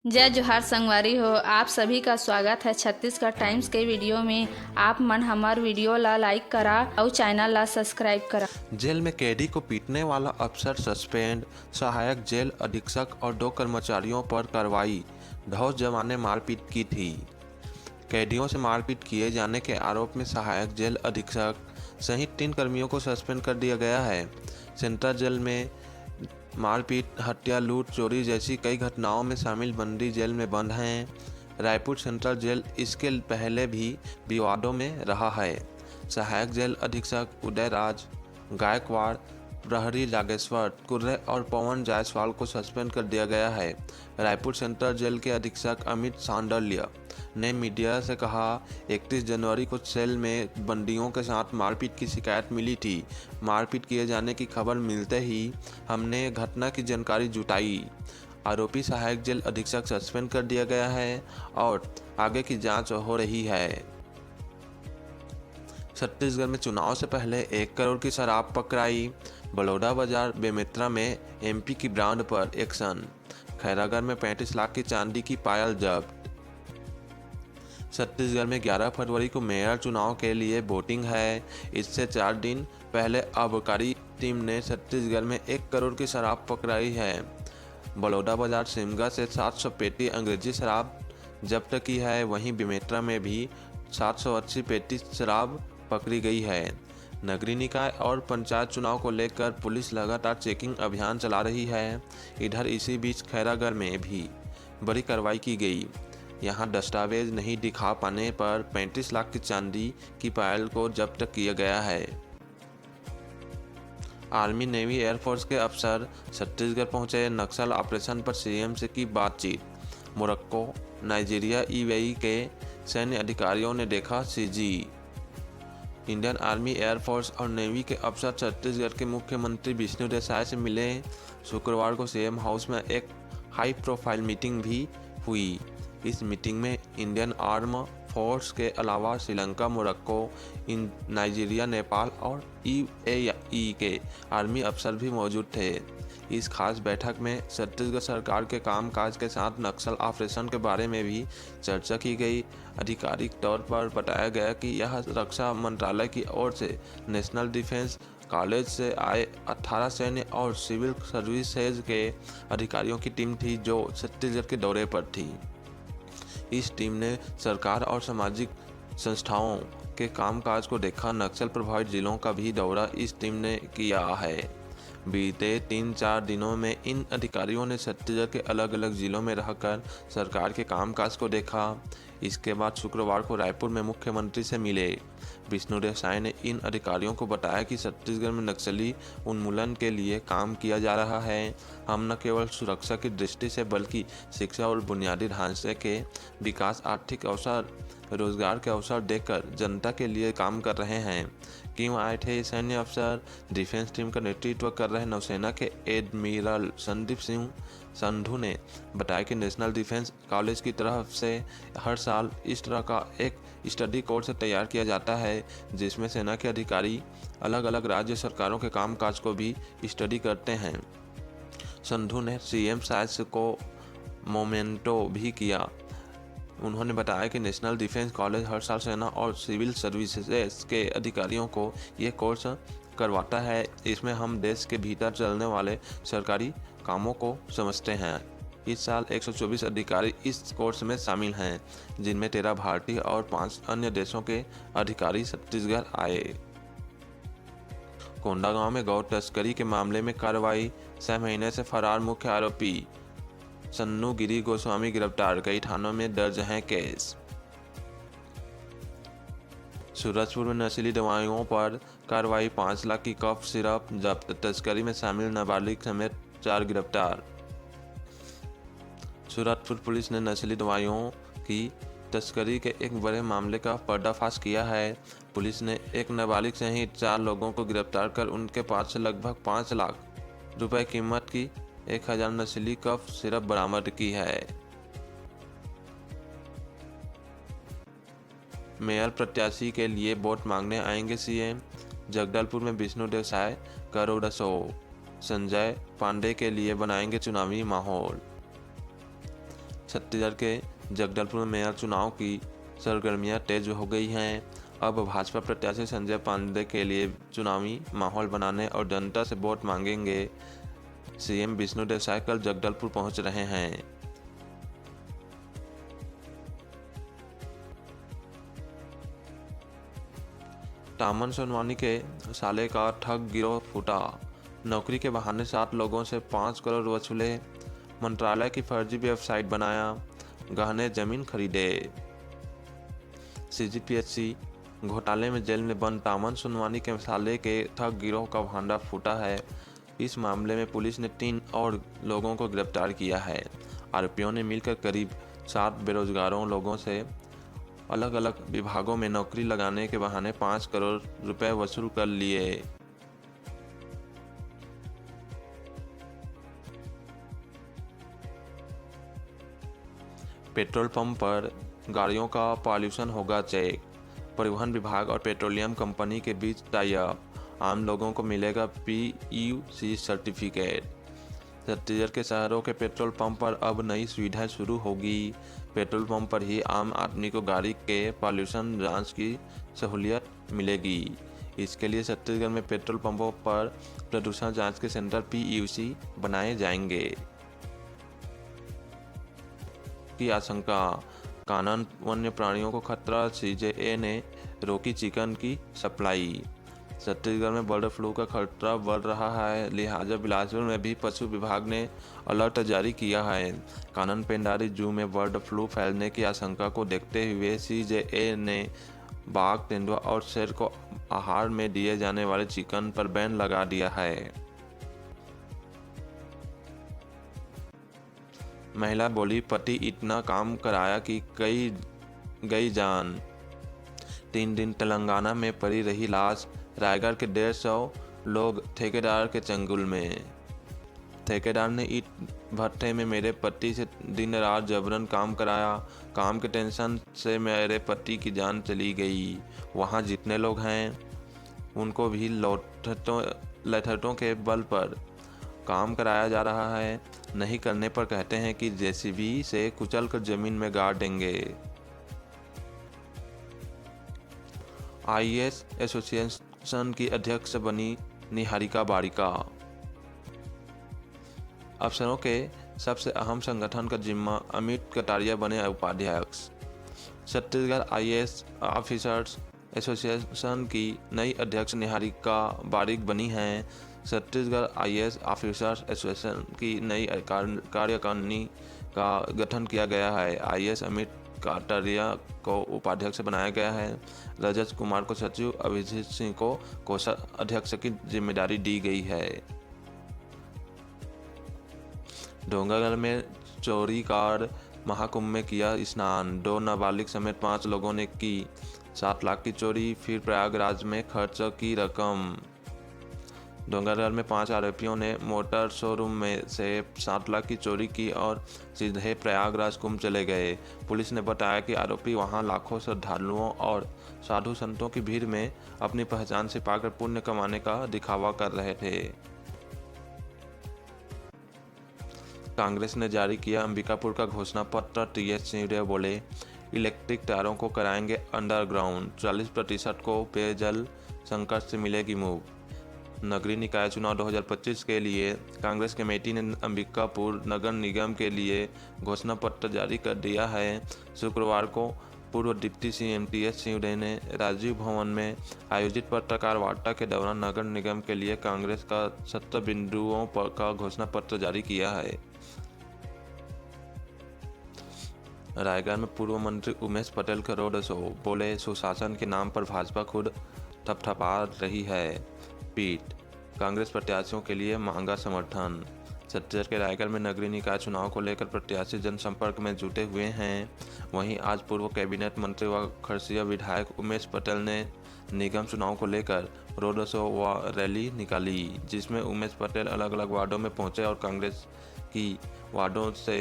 जय जोहार संगवारी हो। आप सभी का स्वागत है छत्तीसगढ़ टाइम्स के वीडियो में। आप मन हमार वीडियो ला लाइक करा और चैनल ला सब्सक्राइब करा। जेल में कैदी को पीटने वाला अफसर सस्पेंड, सहायक जेल अधीक्षक और 2 कर्मचारियों पर कार्रवाई। ढौस जवान ने मारपीट की थी। कैदियों से मारपीट किए जाने के आरोप में सहायक जेल अधीक्षक सहित 3 कर्मियों को सस्पेंड कर दिया गया है। सेंट्रल जेल में मारपीट, हत्या, लूट, चोरी जैसी कई घटनाओं में शामिल बंदी जेल में बंद हैं। रायपुर सेंट्रल जेल इसके पहले भी विवादों में रहा है। सहायक जेल अधीक्षक उदयराज गायकवाड़, प्रहरी जागेश्वर कुर्रे और पवन जायसवाल को सस्पेंड कर दिया गया है। रायपुर सेंट्रल जेल के अधीक्षक अमित सांडल्य ने मीडिया से कहा, 31 जनवरी को सेल में बंदियों के साथ मारपीट की शिकायत मिली थी। मारपीट किए जाने की खबर मिलते ही हमने घटना की जानकारी जुटाई। आरोपी सहायक जेल अधीक्षक सस्पेंड कर दिया गया है और आगे की जांच हो रही है। छत्तीसगढ़ में चुनाव से पहले 1 करोड़ की शराब पकड़ाई। बलौदा बाजार बेमेतरा में एमपी की ब्रांड पर एक्शन। खैरागढ़ में 35 लाख की चांदी की पायल जब्त। छत्तीसगढ़ में 11 फरवरी को मेयर चुनाव के लिए वोटिंग है। इससे 4 दिन पहले आबकारी टीम ने छत्तीसगढ़ में 1 करोड़ की शराब पकड़ाई है। बलौदा बाजार सिमगा से 700 पेटी अंग्रेजी शराब जब्त की है। वहीं बेमेतरा में भी 780 पेटी शराब पकड़ी गई है। नगरीय निकाय और पंचायत चुनाव को लेकर पुलिस लगातार चेकिंग अभियान चला रही है। इधर इसी बीच खैरागढ़ में भी बड़ी कार्रवाई की गई। यहां दस्तावेज नहीं दिखा पाने पर 35 लाख की चांदी की पायल को जब्त किया गया है। आर्मी, नेवी, एयरफोर्स के अफसर छत्तीसगढ़ पहुंचे। नक्सल ऑपरेशन पर सीएम से की बातचीत। मोरक्को, नाइजीरिया, यूएई के सैन्य अधिकारियों ने देखा सीजी। इंडियन आर्मी, एयरफोर्स और नेवी के अफसर छत्तीसगढ़ के मुख्यमंत्री विष्णु देसाई से मिले। शुक्रवार को सीएम हाउस में एक हाई प्रोफाइल मीटिंग भी हुई। इस मीटिंग में इंडियन आर्म फोर्स के अलावा श्रीलंका, मोरक्को, नाइजीरिया, नेपाल और यूएई के आर्मी अफसर भी मौजूद थे। इस खास बैठक में छत्तीसगढ़ सरकार के कामकाज के साथ नक्सल ऑपरेशन के बारे में भी चर्चा की गई। आधिकारिक तौर पर बताया गया कि यह रक्षा मंत्रालय की ओर से नेशनल डिफेंस कॉलेज से आए 18 सैन्य और सिविल सर्विसेज के अधिकारियों की टीम थी जो छत्तीसगढ़ के दौरे पर थी। इस टीम ने सरकार और सामाजिक संस्थाओं के कामकाज को देखा। नक्सल प्रभावित जिलों का भी दौरा इस टीम ने किया है। बीते 3-4 दिनों में इन अधिकारियों ने छत्तीसगढ़ के अलग अलग जिलों में रहकर सरकार के कामकाज को देखा। इसके बाद शुक्रवार को रायपुर में मुख्यमंत्री से मिले। विष्णु देसाई ने इन अधिकारियों को बताया कि छत्तीसगढ़ में नक्सली उन्मूलन के लिए काम किया जा रहा है। हम न केवल सुरक्षा की दृष्टि से बल्कि शिक्षा और बुनियादी ढांचे के विकास, आर्थिक अवसर, रोजगार के अवसर देकर जनता के लिए काम कर रहे हैं। क्यों आए थे ये सैन्य अफसर? डिफेंस टीम का नेतृत्व कर रहे नौसेना के एडमिरल संदीप सिंह संधू ने बताया कि नेशनल डिफेंस कॉलेज की तरफ से हर साल इस तरह का एक स्टडी कोर्स तैयार किया जाता है जिसमें सेना के अधिकारी अलग अलग राज्य सरकारों के कामकाज को भी स्टडी करते हैं। संधू ने सीएम साइंस को मोमेंटो भी किया। उन्होंने बताया कि नेशनल डिफेंस कॉलेज हर साल सेना और सिविल सर्विसेज के अधिकारियों को ये कोर्स करवाता है। इसमें हम देश के भीतर चलने वाले सरकारी कामों को समझते हैं। इस साल 124 अधिकारी इस कोर्स में शामिल हैं, जिनमें 13 भारतीय और 5 अन्य देशों के अधिकारी छत्तीसगढ़ आए। कोंडागांव में गौ तस्करी के मामले में कार्रवाई। 6 महीने से फरार मुख्य आरोपी सन्नू गिरी गोस्वामी गिरफ्तार। कई थानों में दर्ज हैं केस। सूरजपुर में नशीली दवाइयों पर कार्रवाई। 5 लाख की कफ सिरप जब्त। तस्करी में शामिल नाबालिग समेत 4 गिरफ्तार। सूरजपुर पुलिस ने नशीली दवाइयों की तस्करी के एक बड़े मामले का पर्दाफाश किया है। पुलिस ने एक नाबालिग सहित 4 लोगों को गिरफ्तार कर उनके पास से लगभग 5 लाख रुपए कीमत की 1000 नशीली कफ सिरप बरामद की है। मेयर प्रत्याशी के लिए वोट मांगने आएंगे सीएम। जगदलपुर में विष्णु देसाई करोड़ शो। संजय पांडे के लिए बनाएंगे चुनावी माहौल। छत्तीसगढ़ के जगदलपुर में मेयर चुनाव की सरगर्मियां तेज हो गई हैं। अब भाजपा प्रत्याशी संजय पांडे के लिए चुनावी माहौल बनाने और जनता से वोट मांगेंगे। सीएम विष्णुदेव साय कल जगदलपुर पहुंच रहे हैं। तामन सोनवानी के साले का ठग गिरोह फूटा। नौकरी के बहाने 7 लोगों से 5 करोड़ वसूले। मंत्रालय की फर्जी वेबसाइट बनाया। गहने जमीन खरीदे। सीजीपीएससी घोटाले में जेल में बंद तामन सोनवानी के साले के ठग गिरोह का भांडा फूटा है। इस मामले में पुलिस ने 3 और लोगों को गिरफ्तार किया है। आरोपियों ने मिलकर करीब 7 बेरोजगारों लोगों से अलग अलग विभागों में नौकरी लगाने के बहाने 5 करोड़ रुपए वसूल कर लिए। पेट्रोल पंप पर गाड़ियों का पॉल्यूशन होगा चेक। परिवहन विभाग और पेट्रोलियम कंपनी के बीच टाई अप। आम लोगों को मिलेगा PUC सर्टिफिकेट। छत्तीसगढ़ के शहरों के पेट्रोल पंप पर अब नई सुविधाएं शुरू होगी। पेट्रोल पंप पर ही आम आदमी को गाड़ी के पॉल्यूशन जांच की सहूलियत मिलेगी। इसके लिए छत्तीसगढ़ में पेट्रोल पंपों पर प्रदूषण जांच के सेंटर PUC बनाए जाएंगे। की आशंका, कानन वन्य प्राणियों को खतरा, CJA ने रोकी चिकन की सप्लाई। छत्तीसगढ़ में बर्ड फ्लू का खतरा बढ़ रहा है, लिहाजा बिलासपुर में भी पशु विभाग ने अलर्ट जारी किया है। कानन पेंडारी जू में बर्ड फ्लू फैलने की आशंका को देखते हुए CJA ने बाघ, तेंदुआ और शेर को आहार में दिए जाने वाले चिकन पर बैन लगा दिया है। महिला बोली, पति इतना काम कराया कि गई जान। 3 दिन तेलंगाना में पड़ी रही लाश। रायगढ़ के 150 लोग ठेकेदार के चंगुल में। ठेकेदार ने ईंट भट्ठे में मेरे पति से दिन रात जबरन काम कराया। काम के टेंशन से मेरे पति की जान चली गई। वहाँ जितने लोग हैं उनको भी लठटों के बल पर काम कराया जा रहा है। नहीं करने पर कहते हैं कि JCB से कुचल कर जमीन में गाड़ देंगे। IAS एसोसिएशन की अध्यक्ष बनी निहारिका बारिका। अफसरों के सबसे अहम संगठन का जिम्मा, अमित कटारिया बने उपाध्यक्ष। छत्तीसगढ़ IAS ऑफिसर्स एसोसिएशन की नई अध्यक्ष निहारिका बारिक बनी हैं। छत्तीसगढ़ IAS ऑफिसर्स एसोसिएशन की नई कार्यकारिणी का गठन किया गया है। IAS अमित कटारिया को उपाध्यक्ष बनाया गया है। रजत कुमार को सचिव, अभिजीत सिंह को कोषाध्यक्ष की जिम्मेदारी दी गई है। डोंगरगढ़ में चोरी कार महाकुंभ में किया स्नान। 2 नाबालिग समेत 5 लोगों ने की 7 लाख की चोरी, फिर प्रयागराज में खर्च की रकम। डोंगरगढ़ में 5 आरोपियों ने मोटर शोरूम में से 7 लाख की चोरी की और सीधे प्रयागराज कुंभ चले गए। पुलिस ने बताया कि आरोपी वहां लाखों श्रद्धालुओं और साधु संतों की भीड़ में अपनी पहचान छिपाकर पुण्य कमाने का दिखावा कर रहे थे। कांग्रेस ने जारी किया अंबिकापुर का घोषणा पत्र। TS सिंहदेव बोले, इलेक्ट्रिक टायरों को कराएंगे अंडरग्राउंड। 40% को पेयजल संकट से मिलेगी मुक्ति। नगरीय निकाय चुनाव 2025 के लिए कांग्रेस कमेटी ने अंबिकापुर नगर निगम के लिए घोषणा पत्र जारी कर दिया है। शुक्रवार को पूर्व डिप्टी CM TS सिंहदेव ने राजीव भवन में आयोजित पत्रकार वार्ता के दौरान नगर निगम के लिए कांग्रेस का 70 बिंदुओं का घोषणा पत्र जारी किया है। रायगढ़ में पूर्व मंत्री उमेश पटेल का रोड शो। बोले, सुशासन के नाम पर भाजपा खुद थपथपा रही है। पीट, कांग्रेस प्रत्याशियों के लिए मांगा समर्थन। छत्तीसगढ़ के रायगढ़ में नगरीय निकाय चुनाव को लेकर प्रत्याशी जनसंपर्क में जुटे हुए हैं। वहीं आज पूर्व कैबिनेट मंत्री व खरसिया विधायक उमेश पटेल ने निगम चुनाव को लेकर रोड शो व रैली निकाली, जिसमें उमेश पटेल अलग अलग वार्डों में पहुंचे और कांग्रेस की वार्डों से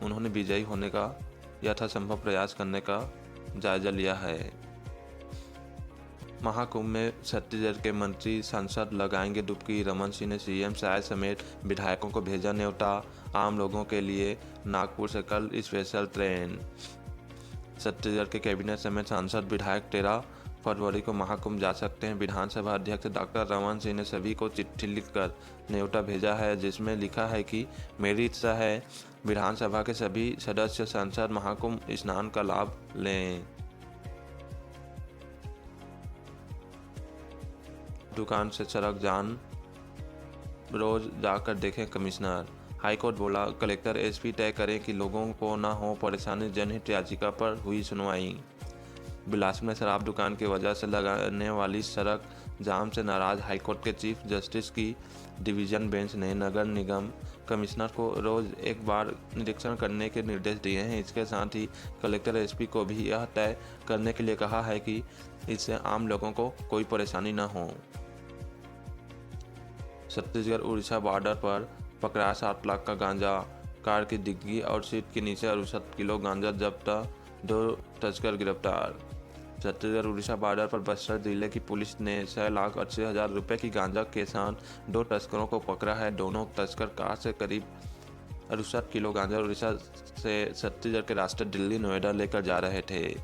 उन्होंने विजयी होने का यथासंभव प्रयास करने का जायजा लिया है। महाकुंभ में छत्तीसगढ़ के मंत्री सांसद लगाएंगे डुबकी। रमन सिंह ने सीएम साय समेत विधायकों को भेजा न्योता। आम लोगों के लिए नागपुर से कल स्पेशल ट्रेन। छत्तीसगढ़ के कैबिनेट समेत सांसद विधायक 13 फरवरी को महाकुंभ जा सकते हैं। विधानसभा अध्यक्ष डॉक्टर रमन सिंह ने सभी को चिट्ठी लिखकर न्योता भेजा है, जिसमें लिखा है कि मेरी इच्छा है विधानसभा के सभी सदस्य सांसद महाकुंभ स्नान का लाभ लें। दुकान से सड़क जान रोज जाकर देखें कमिश्नर। हाईकोर्ट बोला, कलेक्टर एसपी तय करें कि लोगों को न हो परेशानी। जनहित याचिका पर हुई सुनवाई। बिलासपुर में शराब दुकान की वजह से लगाने वाली सड़क जाम से नाराज हाईकोर्ट के चीफ जस्टिस की डिवीजन बेंच ने नगर निगम कमिश्नर को रोज एक बार निरीक्षण करने के निर्देश दिए हैं। इसके साथ ही कलेक्टर एसपी को भी यह तय करने के लिए कहा है कि इससे आम लोगों को कोई परेशानी न हो। छत्तीसगढ़ उड़ीसा बॉर्डर पर पकड़ा 7 लाख का गांजा। कार की डिग्गी और सीट के नीचे 68 किलो गांजा जब्त, 2 तस्कर गिरफ्तार। छत्तीसगढ़ उड़ीसा बॉर्डर पर बस्तर जिले की पुलिस ने 6,80,000 रुपये की गांजा के साथ 2 तस्करों को पकड़ा है। दोनों तस्कर कार से करीब 68 किलो गांजा उड़ीसा से छत्तीसगढ़ के रास्ते दिल्ली नोएडा लेकर जा रहे थे।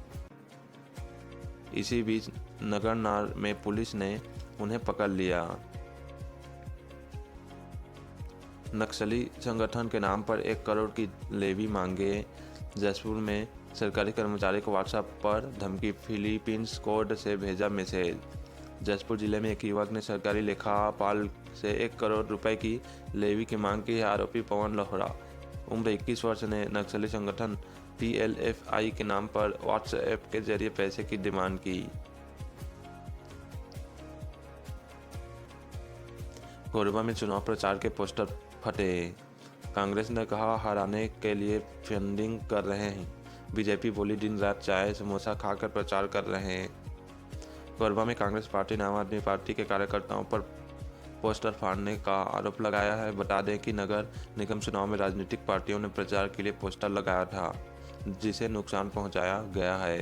इसी बीच नगरनार में पुलिस ने उन्हें पकड़ लिया। नक्सली संगठन के नाम पर 1 करोड़ की लेवी मांगे। जशपुर में सरकारी कर्मचारी को व्हाट्सएप पर धमकी। फिलीपींस कोड से भेजा मैसेज। जशपुर जिले में एक युवक ने सरकारी लेखापाल से 1 करोड़ रुपए की लेवी की मांग की है। आरोपी पवन लोहरा उम्र 21 वर्ष ने नक्सली संगठन PLFI के नाम पर व्हाट्सएप के जरिए पैसे की डिमांड की। कोरबा में चुनाव प्रचार के पोस्टर फटे। कांग्रेस ने कहा हराने के लिए फंडिंग कर रहे हैं। बीजेपी बोली दिन रात चाय समोसा खाकर प्रचार कर रहे हैं। कोरबा में कांग्रेस पार्टी ने आम आदमी पार्टी के कार्यकर्ताओं पर पोस्टर फाड़ने का आरोप लगाया है। बता दें कि नगर निगम चुनाव में राजनीतिक पार्टियों ने प्रचार के लिए पोस्टर लगाया था, जिसे नुकसान पहुंचाया गया है।